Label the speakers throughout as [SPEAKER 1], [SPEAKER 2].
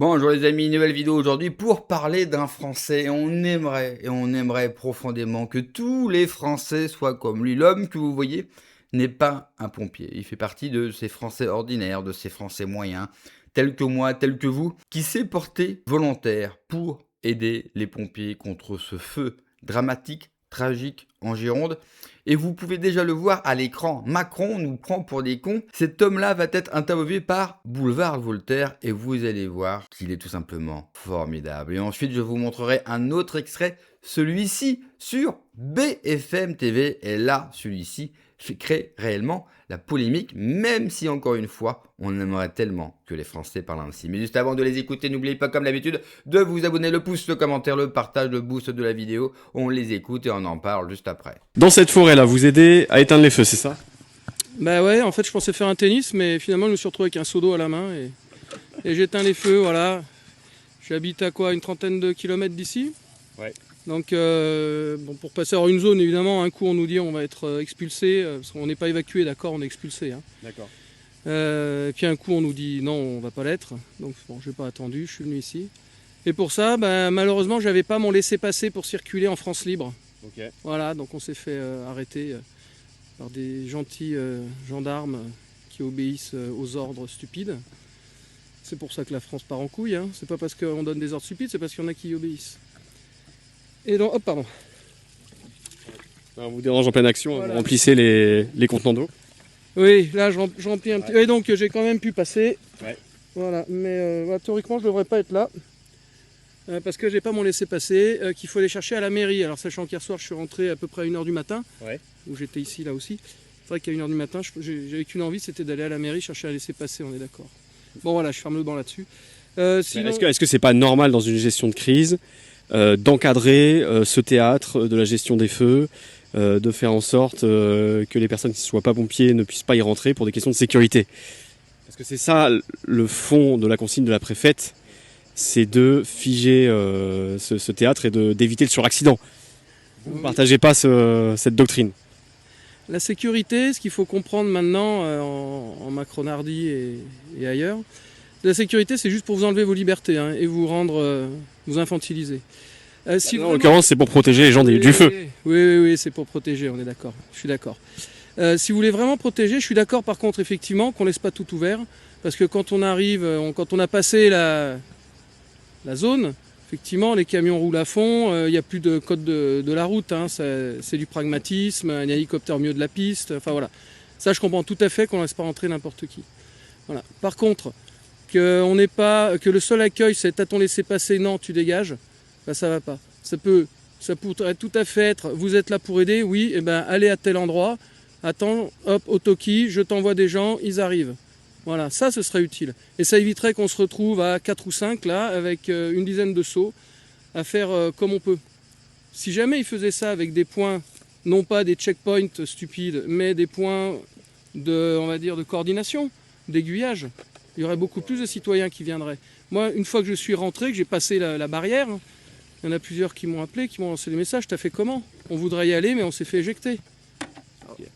[SPEAKER 1] Bonjour les amis, nouvelle vidéo aujourd'hui pour parler d'un Français. On aimerait profondément que tous les Français soient comme lui. L'homme que vous voyez n'est pas un pompier. Il fait partie de ces Français ordinaires, de ces Français moyens, tels que moi, tels que vous, qui s'est porté volontaire pour aider les pompiers contre ce feu dramatique, tragique en Gironde. Et vous pouvez déjà le voir à l'écran. Macron nous prend pour des cons. Cet homme-là va être interviewé par Boulevard Voltaire et vous allez voir qu'il est tout simplement formidable. Et ensuite, je vous montrerai un autre extrait, celui-ci sur BFM TV. Et là, celui-ci crée réellement la polémique, même si encore une fois, on aimerait tellement que les Français parlent ainsi. Mais juste avant de les écouter, n'oubliez pas comme d'habitude de vous abonner, le pouce, le commentaire, le partage, le boost de la vidéo. On les écoute et on en parle juste après.
[SPEAKER 2] Dans cette forêt-là, vous aidez à éteindre les feux, c'est ça?
[SPEAKER 3] Bah ouais, en fait je pensais faire un tennis, mais finalement je me suis retrouvé avec un seau d'eau à la main et j'éteins les feux, voilà. J'habite à quoi, une trentaine de kilomètres d'ici.
[SPEAKER 2] Ouais.
[SPEAKER 3] Donc bon, pour passer hors une zone, évidemment, un coup on nous dit on va être expulsé, parce qu'on n'est pas évacué, d'accord, on est expulsé. Hein.
[SPEAKER 2] D'accord.
[SPEAKER 3] Et puis un coup on nous dit non, on va pas l'être. Donc bon, j'ai pas attendu, je suis venu ici. Et pour ça, bah, malheureusement, j'avais pas mon laissez-passer pour circuler en France libre.
[SPEAKER 2] Ok.
[SPEAKER 3] Voilà, donc on s'est fait arrêter par des gentils gendarmes qui obéissent aux ordres stupides. C'est pour ça que la France part en couille, hein. C'est pas parce qu'on donne des ordres stupides, c'est parce qu'il y en a qui y obéissent. Et donc, hop, pardon.
[SPEAKER 2] Alors, on vous dérange en pleine action,
[SPEAKER 3] Voilà.
[SPEAKER 2] vous remplissez les contenants d'eau.
[SPEAKER 3] Oui, là je remplis un petit... Et donc j'ai quand même pu passer.
[SPEAKER 2] Ouais.
[SPEAKER 3] Voilà, mais voilà, théoriquement je devrais pas être là. Parce que j'ai pas mon laissez-passer, qu'il faut aller chercher à la mairie. Alors sachant qu'hier soir je suis rentré à peu près à 1h du matin,
[SPEAKER 2] Ouais.
[SPEAKER 3] où j'étais ici là aussi. C'est vrai qu'à 1h du matin, j'avais qu'une envie, c'était d'aller à la mairie chercher à laisser-passer, on est d'accord. Bon voilà, je ferme le banc là-dessus. Sinon...
[SPEAKER 2] Est-ce que c'est pas normal dans une gestion de crise d'encadrer ce théâtre de la gestion des feux, de faire en sorte que les personnes qui ne soient pas pompiers ne puissent pas y rentrer pour des questions de sécurité? Parce que c'est ça le fond de la consigne de la préfète, c'est de figer ce théâtre et d'éviter le suraccident. Vous ne partagez pas cette doctrine?
[SPEAKER 3] La sécurité, ce qu'il faut comprendre maintenant en Macronardie et ailleurs, la sécurité c'est juste pour vous enlever vos libertés hein, et vous rendre, vous infantiliser. Si
[SPEAKER 2] En l'occurrence, c'est pour protéger les gens du feu.
[SPEAKER 3] Oui, c'est pour protéger, on est d'accord, je suis d'accord. Si vous voulez vraiment protéger, je suis d'accord par contre effectivement qu'on ne laisse pas tout ouvert, parce que quand on arrive, quand on a passé la zone, effectivement les camions roulent à fond, il n'y a plus de code de la route, hein, c'est du pragmatisme, un hélicoptère au milieu de la piste, enfin voilà. Ça je comprends tout à fait qu'on ne laisse pas rentrer n'importe qui. Voilà. Par contre, que le seul accueil c'est t'as ton laissez-passer, non tu dégages, ben, ça va pas. Ça pourrait tout à fait être, vous êtes là pour aider, oui, et ben allez à tel endroit, attends, hop, au Toki, je t'envoie des gens, ils arrivent. Voilà, ça ce serait utile. Et ça éviterait qu'on se retrouve à 4 ou 5 là, avec une dizaine de sauts, à faire comme on peut. Si jamais ils faisaient ça avec des points, non pas des checkpoints stupides, mais des points on va dire, de coordination, d'aiguillage, il y aurait beaucoup plus de citoyens qui viendraient. Moi, une fois que je suis rentré, que j'ai passé la barrière, il y en a plusieurs qui m'ont appelé, qui m'ont lancé des messages. T'as fait comment? On voudrait y aller, mais on s'est fait éjecter. Okay.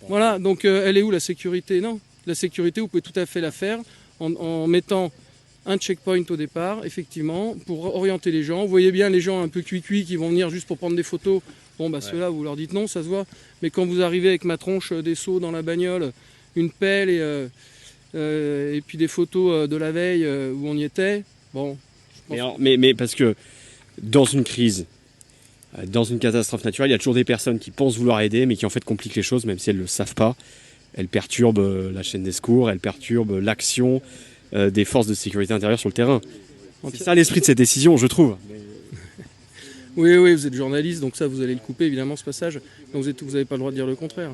[SPEAKER 3] Voilà, donc elle est où la sécurité? Non, la sécurité, vous pouvez tout à fait la faire en mettant un checkpoint au départ, effectivement, pour orienter les gens. Vous voyez bien les gens un peu cuits qui vont venir juste pour prendre des photos. Bon, bah ouais. Ceux-là, vous leur dites non, ça se voit. Mais quand vous arrivez avec ma tronche, des seaux dans la bagnole, une pelle et puis des photos de la veille où on y était, bon...
[SPEAKER 2] Mais parce que dans une crise, dans une catastrophe naturelle, il y a toujours des personnes qui pensent vouloir aider, mais qui en fait compliquent les choses, même si elles ne le savent pas. Elles perturbent la chaîne des secours, elles perturbent l'action des forces de sécurité intérieure sur le terrain. C'est ça l'esprit de cette décision, je trouve.
[SPEAKER 3] Oui, vous êtes journaliste, donc ça vous allez le couper évidemment ce passage. Donc vous n'avez pas le droit de dire le contraire.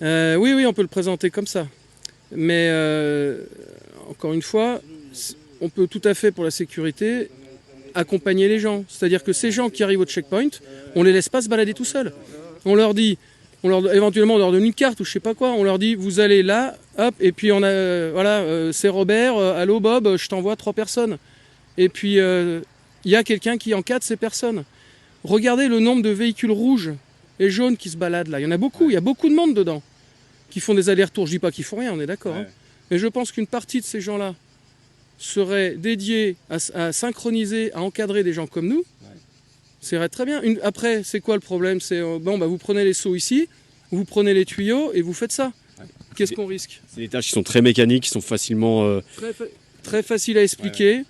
[SPEAKER 3] Oui, on peut le présenter comme ça. Mais encore une fois, on peut tout à fait pour la sécurité accompagner les gens. C'est-à-dire que ces gens qui arrivent au checkpoint, on les laisse pas se balader tout seuls. On leur dit, éventuellement on leur donne une carte ou je sais pas quoi, on leur dit vous allez là, hop, et puis on a, voilà, c'est Robert, allô Bob, je t'envoie 3 personnes. Et puis il y a quelqu'un qui encadre ces personnes. Regardez le nombre de véhicules rouges et jaunes qui se baladent là. Il y en a beaucoup, il y a beaucoup de monde dedans qui font des allers-retours. Je dis pas qu'ils font rien, on est d'accord. Ouais. Hein. Mais je pense qu'une partie de ces gens-là serait dédié à synchroniser, à encadrer des gens comme nous, ça irait très bien. Après, c'est quoi le problème? C'est vous prenez les seaux ici, vous prenez les tuyaux et vous faites ça. Qu'est-ce qu'on risque?
[SPEAKER 2] C'est des tâches qui sont très mécaniques, qui sont facilement...
[SPEAKER 3] Très facile à expliquer.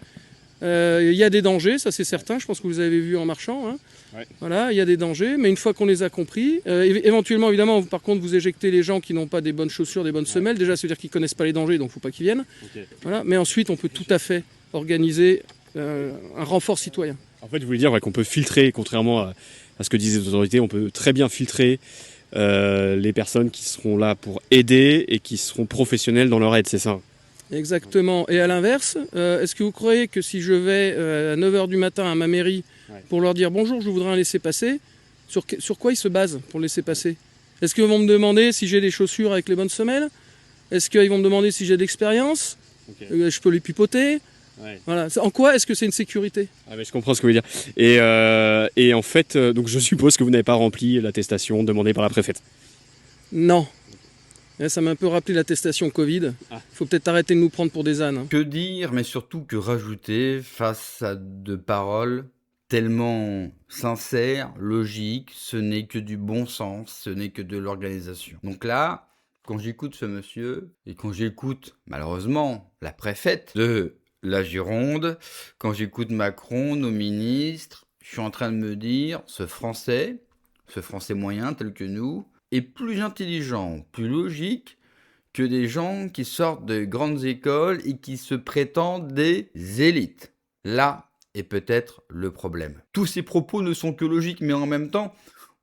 [SPEAKER 3] Il y a des dangers, ça c'est certain, je pense que vous avez vu en marchant. Hein.
[SPEAKER 2] Ouais.
[SPEAKER 3] Voilà, il y a des dangers, mais une fois qu'on les a compris, éventuellement, évidemment, par contre, vous éjectez les gens qui n'ont pas des bonnes chaussures, des bonnes semelles. Déjà, ça veut dire qu'ils ne connaissent pas les dangers, donc il ne faut pas qu'ils viennent.
[SPEAKER 2] Okay.
[SPEAKER 3] Voilà. Mais ensuite, on peut tout à fait organiser un renfort citoyen.
[SPEAKER 2] En fait, vous voulez dire qu'on peut filtrer, contrairement à ce que disaient les autorités, on peut très bien filtrer les personnes qui seront là pour aider et qui seront professionnelles dans leur aide, c'est ça?
[SPEAKER 3] Exactement. Et à l'inverse, est-ce que vous croyez que si je vais à 9h du matin à ma mairie pour leur dire bonjour, je voudrais un laissez-passer, sur quoi ils se basent pour le laisser-passer? Est-ce qu'ils vont me demander si j'ai des chaussures avec les bonnes semelles? Est-ce qu'ils vont me demander si j'ai de l'expérience? Je peux les pipoter? Voilà. En quoi est-ce que c'est une sécurité?
[SPEAKER 2] Mais je comprends ce que vous voulez dire. Et en fait, donc je suppose que vous n'avez pas rempli l'attestation demandée par la préfète.
[SPEAKER 3] Non. Ça m'a un peu rappelé l'attestation Covid. Il faut peut-être arrêter de nous prendre pour des ânes. Hein.
[SPEAKER 1] Que dire, mais surtout que rajouter face à de paroles tellement sincères, logiques, ce n'est que du bon sens, ce n'est que de l'organisation. Donc là, quand j'écoute ce monsieur, et quand j'écoute malheureusement la préfète de la Gironde, quand j'écoute Macron, nos ministres, je suis en train de me dire, ce Français moyen tel que nous, est plus intelligent, plus logique que des gens qui sortent de grandes écoles et qui se prétendent des élites. Là est peut-être le problème. Tous ces propos ne sont que logiques, mais en même temps,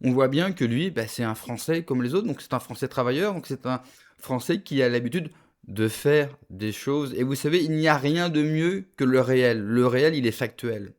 [SPEAKER 1] on voit bien que lui, c'est un Français comme les autres, donc c'est un Français travailleur, donc c'est un Français qui a l'habitude de faire des choses. Et vous savez, il n'y a rien de mieux que le réel. Le réel, il est factuel.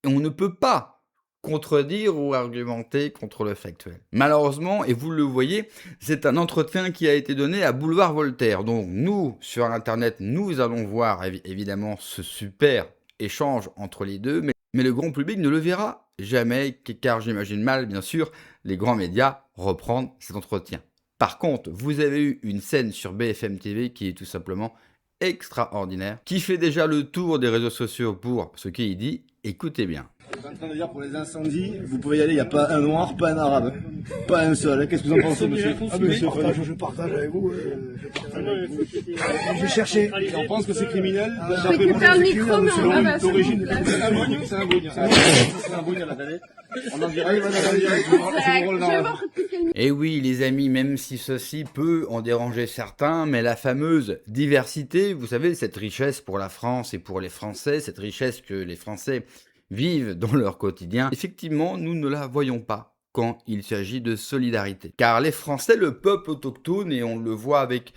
[SPEAKER 1] Et on ne peut pas contredire ou argumenter contre le factuel. Malheureusement, et vous le voyez, c'est un entretien qui a été donné à Boulevard Voltaire. Donc nous, sur Internet, nous allons voir évidemment ce super échange entre les deux, mais le grand public ne le verra jamais, car j'imagine mal, bien sûr, les grands médias reprendre cet entretien. Par contre, vous avez eu une scène sur BFM TV qui est tout simplement extraordinaire, qui fait déjà le tour des réseaux sociaux pour ce qu'il dit. Écoutez bien.
[SPEAKER 4] Je suis en train de dire pour les incendies, vous pouvez y aller, il n'y a pas un noir, pas un arabe, pas un seul. Qu'est-ce que vous en pensez, monsieur?
[SPEAKER 5] Je partage avec vous. Je cherchais.
[SPEAKER 4] On pense que c'est criminel.
[SPEAKER 5] Écoutez un micro, mais on va
[SPEAKER 4] d'origine. C'est un Bougne. C'est un Bougne à la télé. On en dirait,
[SPEAKER 1] Et oui, les amis, même si ceci peut en déranger certains, mais la fameuse diversité, vous savez, cette richesse pour la France et pour les Français, cette richesse que les Français vivent dans leur quotidien, effectivement, nous ne la voyons pas quand il s'agit de solidarité. Car les Français, le peuple autochtone, et on le voit avec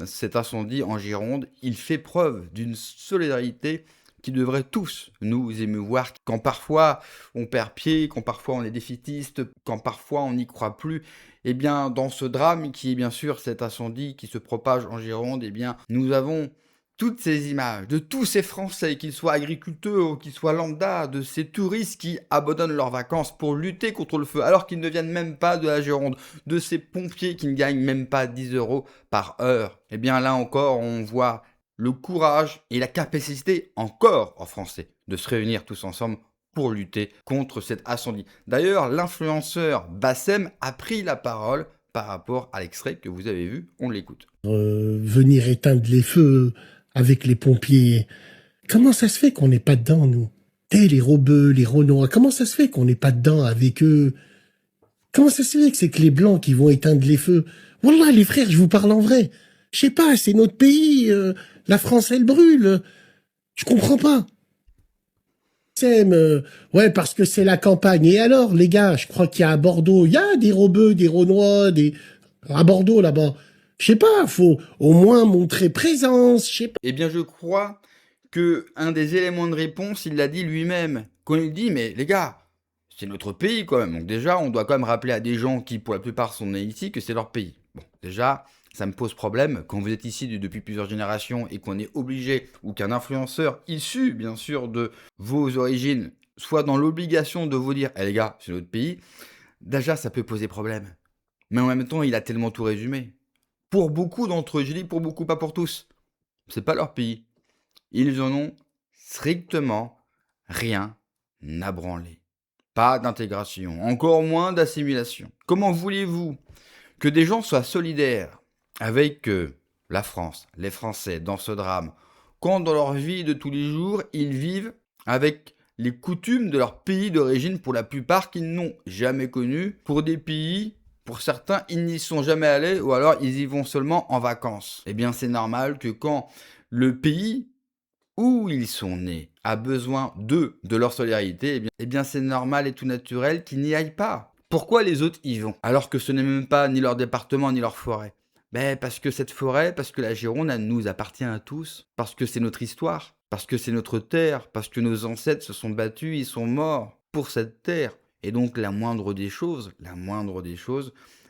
[SPEAKER 1] cet incendie en Gironde, il fait preuve d'une solidarité qui devrait tous nous émouvoir. Quand parfois on perd pied, quand parfois on est défaitiste, quand parfois on n'y croit plus, dans ce drame qui est bien sûr cet incendie qui se propage en Gironde, nous avons toutes ces images de tous ces Français, qu'ils soient agriculteurs ou qu'ils soient lambda, de ces touristes qui abandonnent leurs vacances pour lutter contre le feu, alors qu'ils ne viennent même pas de la Gironde, de ces pompiers qui ne gagnent même pas 10 € par heure. Là encore, on voit le courage et la capacité encore en Français de se réunir tous ensemble pour lutter contre cet incendie. D'ailleurs, l'influenceur Bassem a pris la parole par rapport à l'extrait que vous avez vu. On l'écoute.
[SPEAKER 5] Venir éteindre les feux avec les pompiers. Comment ça se fait qu'on n'est pas dedans, nous? Les Rebeux, les Renois, comment ça se fait qu'on n'est pas dedans avec eux? Comment ça se fait que c'est que les Blancs qui vont éteindre les feux? Wallah, les frères, je vous parle en vrai. Je sais pas, c'est notre pays, la France, elle brûle. Je comprends pas. Ouais, parce que c'est la campagne. Et alors, les gars, je crois qu'il y a à Bordeaux, il y a des Rebeux, des Renois, à Bordeaux, là-bas. Je sais pas, faut au moins montrer présence, je sais pas.
[SPEAKER 1] Je crois que un des éléments de réponse, il l'a dit lui-même. Quand il dit, mais les gars, c'est notre pays quand même. Donc déjà, on doit quand même rappeler à des gens qui, pour la plupart, sont nés ici, que c'est leur pays. Bon, déjà, ça me pose problème. Quand vous êtes ici depuis plusieurs générations et qu'on est obligé, ou qu'un influenceur issu, bien sûr, de vos origines, soit dans l'obligation de vous dire, les gars, c'est notre pays, déjà, ça peut poser problème. Mais en même temps, il a tellement tout résumé. Pour beaucoup d'entre eux, je dis pour beaucoup, pas pour tous, c'est pas leur pays. Ils en ont strictement rien à branler. Pas d'intégration, encore moins d'assimilation. Comment voulez-vous que des gens soient solidaires avec la France, les Français, dans ce drame, quand dans leur vie de tous les jours, ils vivent avec les coutumes de leur pays d'origine, pour la plupart, qu'ils n'ont jamais connu, pour des pays, pour certains, ils n'y sont jamais allés, ou alors ils y vont seulement en vacances. Eh bien, c'est normal que quand le pays où ils sont nés a besoin d'eux, de leur solidarité, eh bien c'est normal et tout naturel qu'ils n'y aillent pas. Pourquoi les autres y vont, alors que ce n'est même pas ni leur département ni leur forêt? Ben parce que cette forêt, parce que la Gironde, elle nous appartient à tous, parce que c'est notre histoire, parce que c'est notre terre, parce que nos ancêtres se sont battus, ils sont morts pour cette terre. Et donc la moindre des choses,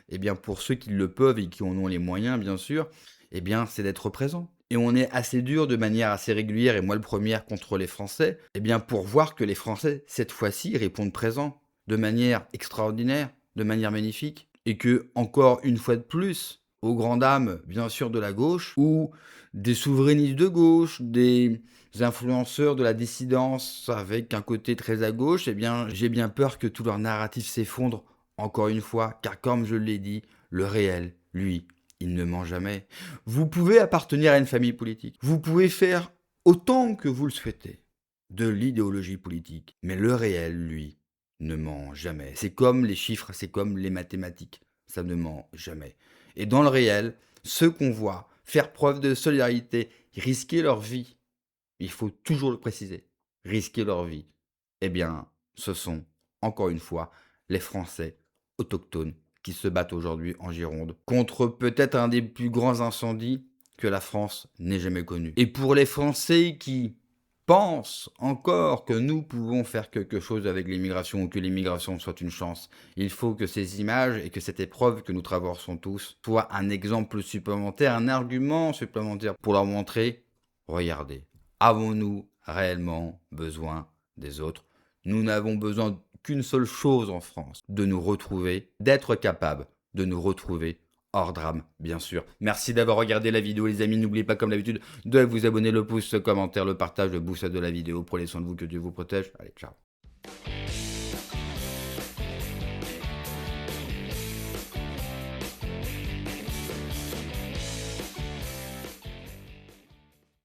[SPEAKER 1] eh bien pour ceux qui le peuvent et qui en ont les moyens, bien sûr, eh bien c'est d'être présent. Et on est assez dur de manière assez régulière, et moi le premier, contre les Français, eh bien pour voir que les Français, cette fois-ci, répondent présent, de manière extraordinaire, de manière magnifique, et que, encore une fois de plus, aux grandes dames, bien sûr, de la gauche, ou des souverainistes de gauche, des influenceurs de la dissidence avec un côté très à gauche, eh bien j'ai bien peur que tout leur narratif s'effondre, encore une fois, car comme je l'ai dit, le réel, lui, il ne ment jamais. Vous pouvez appartenir à une famille politique. Vous pouvez faire autant que vous le souhaitez de l'idéologie politique. Mais le réel, lui, ne ment jamais. C'est comme les chiffres, c'est comme les mathématiques. Ça ne ment jamais. Et dans le réel, ceux qu'on voit faire preuve de solidarité, risquer leur vie, il faut toujours le préciser, risquer leur vie, eh bien, ce sont, encore une fois, les Français autochtones qui se battent aujourd'hui en Gironde contre peut-être un des plus grands incendies que la France n'ait jamais connu. Et pour les Français qui pensent encore que nous pouvons faire quelque chose avec l'immigration ou que l'immigration soit une chance, il faut que ces images et que cette épreuve que nous traversons tous soient un exemple supplémentaire, un argument supplémentaire pour leur montrer, regardez, avons-nous réellement besoin des autres? Nous n'avons besoin qu'une seule chose en France, de nous retrouver, d'être capable de nous retrouver hors drame, bien sûr. Merci d'avoir regardé la vidéo, les amis. N'oubliez pas, comme d'habitude, de vous abonner, le pouce, le commentaire, le partage, le boost de la vidéo. Prenez soin de vous, que Dieu vous protège. Allez, ciao.